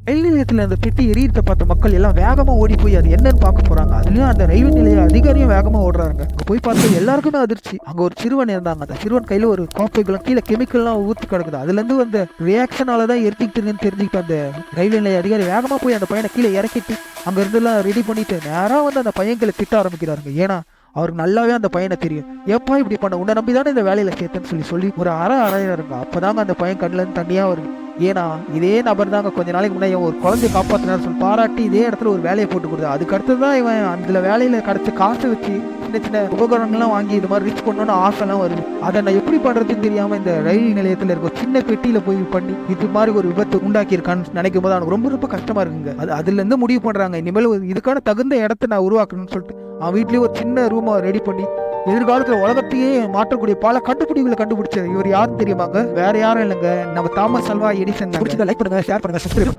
ரயில் நிலையத்துல அந்த பெட்டி எரியறத பார்த்த மக்கள் எல்லாம் வேகமா ஓடி போய் அது என்னன்னு பார்க்க போறாங்க. அதுலயும் அந்த ரயில்வே நிலைய அதிகாரியும் வேகமா ஓடுறாங்க. அங்க போய் பார்த்து எல்லாருக்குமே அதிர்ச்சி. அங்க ஒரு சிறுவன் இருந்தாங்க. அந்த சிறுவன் கையில ஒரு கோப்பைகளும் கீழே கெமிக்கல்லாம் ஊத்தி கிடக்குது. அதுல இருந்து வந்த ரியாக்ஷனாலதான் எரிஞ்சுக்கிட்டுன்னு தெரிஞ்சுக்கிட்டு அந்த ரயில்வே நிலைய அதிகாரி வேகமா போய் அந்த பையனை கீழே இறக்கிட்டு அங்க இருந்து எல்லாம் ரெடி பண்ணிட்டு நேரா வந்து அந்த பையன்களை திட்ட ஆரம்பிக்கிறாருங்க. ஏன்னா அவருக்கு நல்லாவே அந்த பையனை தெரியும். எப்பா இப்படி பண்ண, உன்னை நம்பி தானே இந்த வேலையில சேர்த்தேன்னு சொல்லி ஒரு அறையிறாருங்க. அப்பதாங்க அந்த பையன் கண்ணுல இருந்து தண்ணியா வருது. ஏன்னா இதே நபர் தாங்க கொஞ்ச நாளைக்கு முன்னாடி ஒரு குழந்தைய காப்பாத்தினார் சொல்லி பாராட்டி இதே இடத்துல ஒரு வேலையை போட்டு கொடுத்தா. அதுக்கு அடுத்ததான் இவன் அந்த வேலையில கிடைச்ச காசை வச்சு சின்ன சின்ன உபகரணங்கள்லாம் வாங்கி இது மாதிரி ரிச் பண்ணணும்னு ஆசைலாம் வருது. அதை நான் எப்படி பண்றதுன்னு தெரியாம இந்த ரயில் நிலையத்துல இருக்க சின்ன பெட்டியில போய் பண்ணி இது மாதிரி ஒரு விபத்து உண்டாக்கி இருக்கான்னு நினைக்கும் போது அவனுக்கு ரொம்ப ரொம்ப கஷ்டமா இருக்குங்க. அதுல இருந்து முடிவு பண்றாங்க, இனிமேல் இதுக்கான தகுந்த இடத்த நான் உருவாக்கணும்னு சொல்லிட்டு அவன் வீட்லயே ஒரு சின்ன ரூமை ரெடி பண்ணி எதிர்காலத்துல உலகத்தையே மாற்றக்கூடிய பல கண்டுபிடிப்புகளை கண்டுபிடிச்சது இவர் யாருன்னு தெரியுமாங்க? வேற யாரும் இல்லைங்க, நம்ம தாமஸ் அல்வா எடிசன். லைக் பண்ணுங்க, ஷேர் பண்ணுங்க, சப்ஸ்கிரைப்